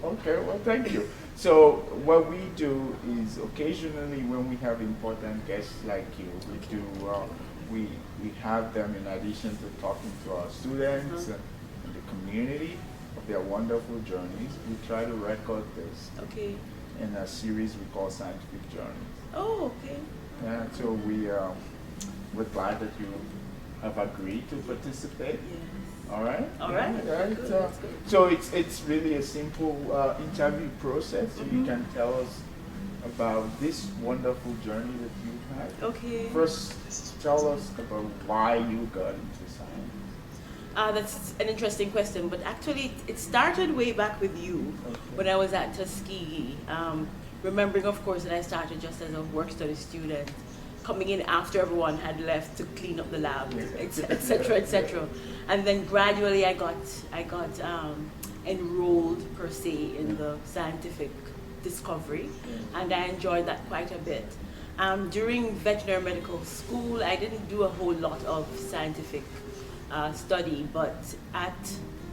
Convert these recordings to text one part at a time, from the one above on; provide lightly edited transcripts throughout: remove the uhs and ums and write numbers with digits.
Okay, well, thank you. So what we do is occasionally when we have important guests like you, we we have them in addition to talking to our students Uh-huh. and the community of their wonderful journeys. We try to record this Okay. in a series we call Scientific Journeys. Oh, okay. Yeah, so we're glad that you have agreed to participate. Yes. All right. All right. Yeah, right. Good. That's good. So it's really a simple interview process. So you can tell us about this wonderful journey that you had. Okay. First, tell us about why you got into science. That's an interesting question, but actually it started way back with you when I was at Tuskegee. Remembering, of course, that I started just as a work study student, coming in after everyone had left to clean up the lab, etc., etc. And then gradually I got enrolled per se in the scientific discovery, and I enjoyed that quite a bit. During veterinary medical school, I didn't do a whole lot of scientific study, but at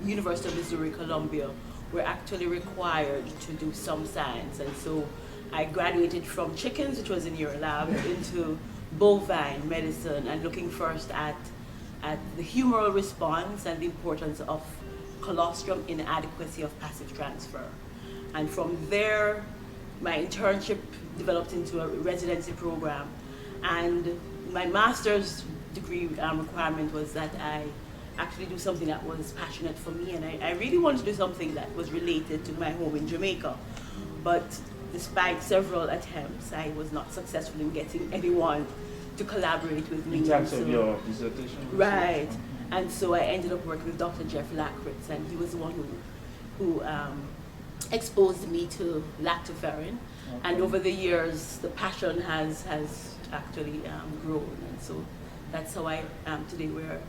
University of Missouri Columbia, we're actually required to do some science, and so I graduated from chickens, which was in your lab, into bovine medicine, and looking first at the humoral response and the importance of colostrum inadequacy of passive transfer. And from there, my internship developed into a residency program, and my master's degree requirement was that I actually do something that was passionate for me, and I really wanted to do something that was related to my home in Jamaica. But despite several attempts, I was not successful in getting anyone to collaborate with me. In terms So- of your dissertation research? Right. And so I ended up working with Dr. Jeff Lackritz, and he was the one who exposed me to lactoferrin. And Okay. over the years, the passion has actually grown, and so that's how I am today where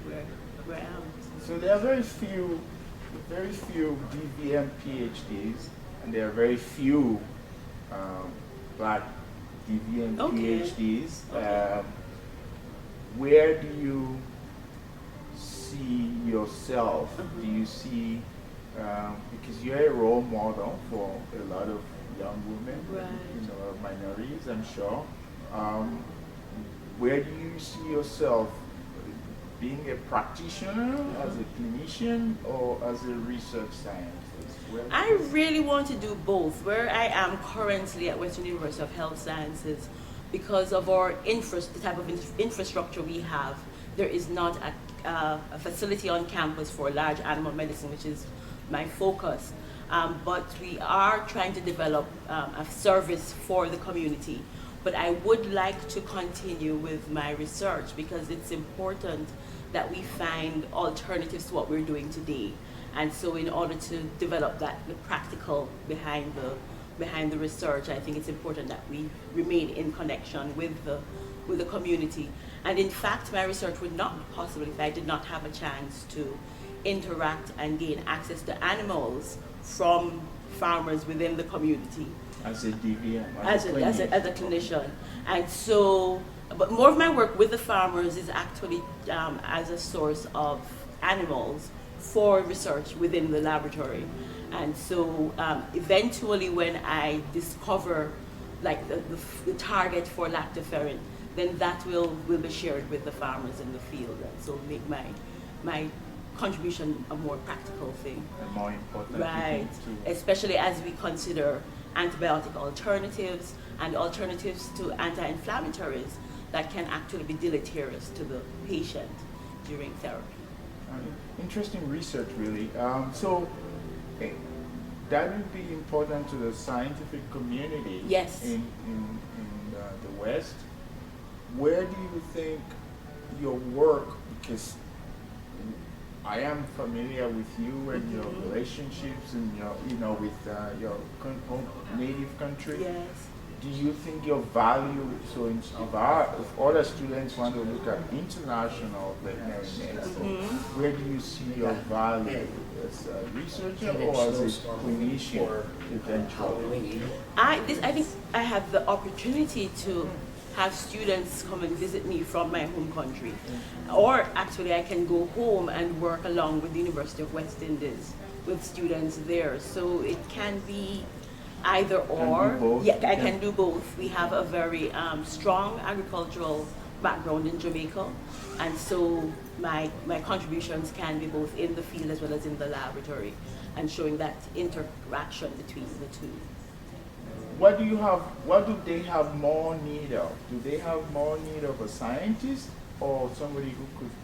I am. So there are very few DVM PhDs, and there are very few black DVM Okay. PhDs. Okay. Where do you see yourself? Mhm. Do you see, because you're a role model for a lot of young women, Right. minorities, I'm sure. Where do you see yourself being a practitioner, as a clinician, or as a research scientist? I really want to do both. Where I am currently at Western University of Health Sciences, because of our the type of infrastructure we have, there is not a facility on campus for large animal medicine, which is my focus. But we are trying to develop a service for the community. But I would like to continue with my research because it's important that we find alternatives to what we're doing today. And so in order to develop the practical behind the research, I think it's important that we remain in connection with the community. And in fact, my research would not be possible if I did not have a chance to interact and gain access to animals from farmers within the community As a DVM, as a clinician. And so, but more of my work with the farmers is actually as a source of animals for research within the laboratory. And so eventually when I discover like the target for lactoferrin, then that will be shared with the farmers in the field, and so make my contribution a more practical thing. and more important. Right, To especially as we consider antibiotic alternatives and alternatives to anti-inflammatories that can actually be deleterious to the patient during therapy. Interesting research, really. Eh, that would be important to the scientific community. Yes. In the West. Where do you think your work, because I am familiar with you and your relationships and your, with your native country. Yes. Do you think your value, so if other students want to look at international veterinary medicine, where do you see your value as a researcher or as a clinician eventually? I think I have the opportunity to have students come and visit me from my home country, or actually I can go home and work along with the University of West Indies with students there. So it can be either do or. both? Yeah, I Yeah. can do both. We have a very strong agricultural background in Jamaica, and so my contributions can be both in the field as well as in the laboratory, and showing that interaction between the two. What do you have? What do they have more need of? Do they have more need of a scientist or somebody who could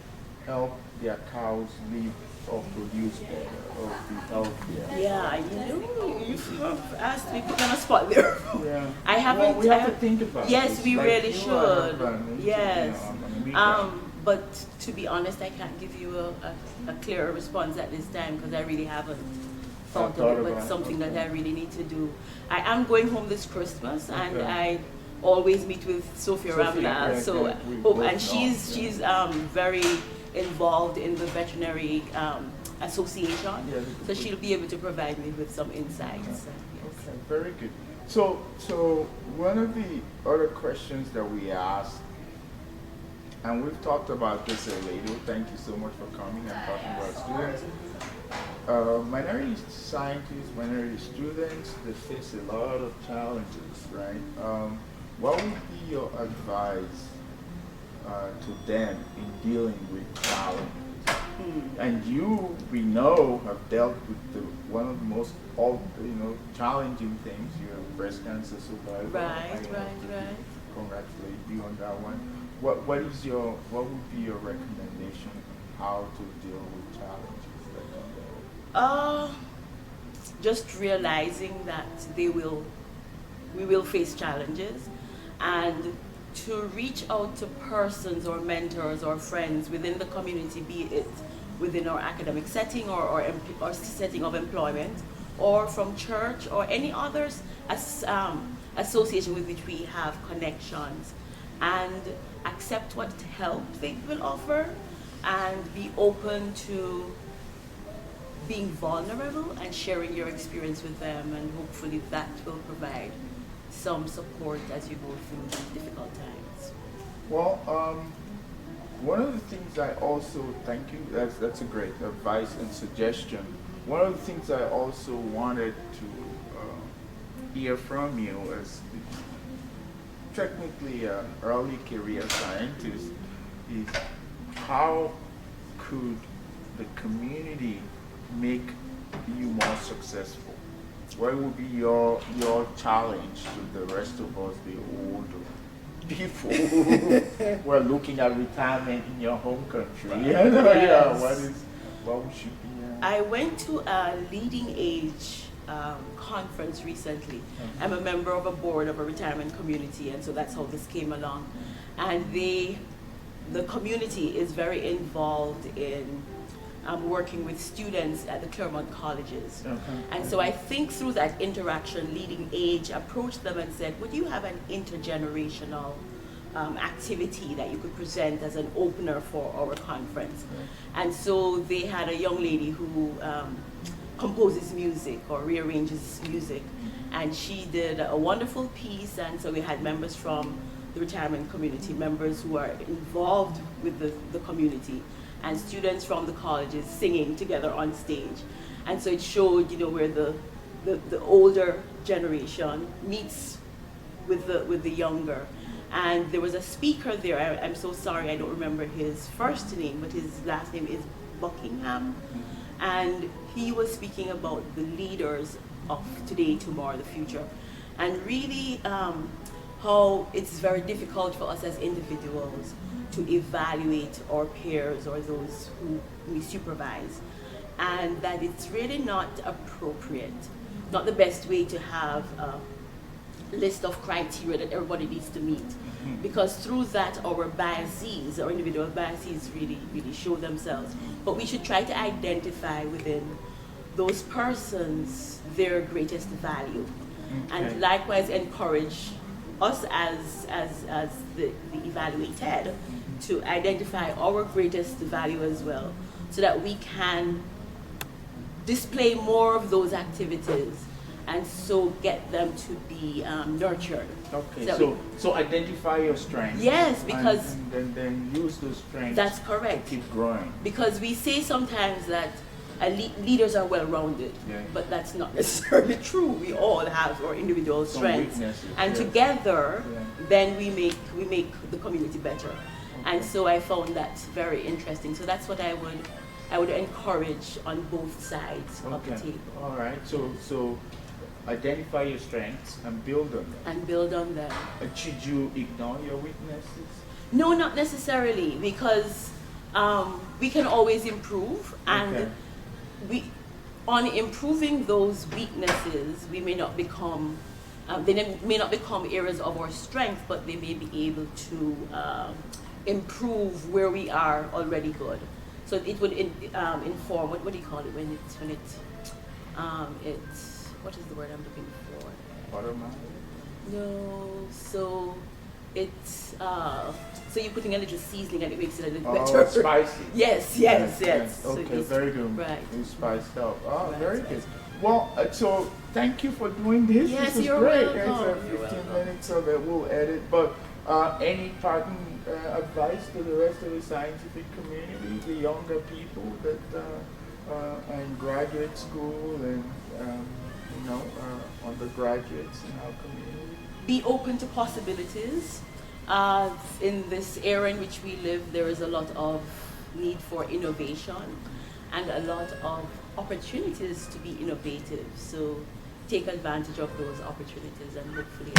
help their cows live or produce better or be healthier? Yeah, you've asked me put me on a spot there. Yeah. I haven't. Well, we have to think about Yes, this. we Like really you should. are an Yes. engineer. But to be honest, I can't give you a clearer response at this time because I really haven't thought of it. But it's something that I really need to do. I am going home this Christmas, and I always meet with Sophia Ramla. yeah, So, we both know, and she's very involved in the veterinary association. Yeah, So she'll be able to provide me with some insights. Yes. Okay, very good. So one of the other questions that we asked, and we've talked about this a little. Thank you so much for coming and talking about students. Minority scientists, minority students, they face a lot of challenges, right? What would be your advice to them in dealing with challenges? And you, we know, have dealt with one of the most challenging things. You're a breast cancer survivor. Right. Congratulate you on that one. What would be your recommendation on how to deal with challenges like that? Just realizing that we will face challenges, and to reach out to persons or mentors or friends within the community, be it within our academic setting or setting of employment, or from church or any others association with which we have connections, and accept what help they will offer, and be open to being vulnerable and sharing your experience with them, and hopefully that will provide some support as you go through these difficult times. Well, one of the things I also thank you. That's a great advice and suggestion. One of the things I also wanted to hear from you as technically an early career scientist is how could the community make you more successful? What would be your challenge to the rest of us, the older people who are looking at retirement in your home country? Yes. What should be? I went to a leading age conference recently. I'm a member of a board of a retirement community, and so that's how this came along. And the community is very involved in working with students at the Claremont colleges. And so I think through that interaction, leading age approached them and said, would you have an intergenerational activity that you could present as an opener for our conference? And so they had a young lady who composes music or rearranges music, and she did a wonderful piece. And so we had members from the retirement community, members who are involved with the community, and students from the colleges singing together on stage. And so it showed, where the older generation meets with the younger. And there was a speaker there. I'm so sorry, I don't remember his first name, but his last name is Buckingham. And he was speaking about the leaders of today, tomorrow, the future. And really how it's very difficult for us as individuals to evaluate our peers or those who we supervise. And that it's really not appropriate, not the best way to have a list of criteria that everybody needs to meet. Because through that, our biases, our individual biases really show themselves. But we should try to identify within those persons their greatest value. And likewise encourage us as the evaluated to identify our greatest value as well, so that we can display more of those activities and so get them to be nurtured. Okay, so identify your strengths. Yes, because and then use those strengths. that's correct. To keep growing. Because we say sometimes that leaders are well-rounded, Yeah. but that's not necessarily true. We all have our individual Some strengths, weaknesses, and yes. together, Yeah. then we make the community better. And Okay. so I found that very interesting. So that's what I would encourage on both sides of the table, All right. So identify your strengths and build on them. and build on them. Should you ignore your weaknesses? No, not necessarily, because we can always improve, and Okay. on improving those weaknesses, we may not become, they may not become areas of our strength, but they may be able to improve where we are already good. So it would inform, what do you call it it's what is the word I'm looking for? Bottom-minded? No, so it's so you're putting a little seasoning and it makes it a little Oh, better. spicy. Yes. So Okay, it's- very good. Right. You spiced up. Oh, Right, very spice. good. Well, so thank you for doing this. Yes, This was you're great. welcome. It's You're 15 welcome. minutes so that we'll edit. But any parting advice to the rest of the scientific community, the younger people that and graduate school and undergraduates in our community? Be open to possibilities. In this era in which we live, there is a lot of need for innovation and a lot of opportunities to be innovative. So take advantage of those opportunities and hopefully.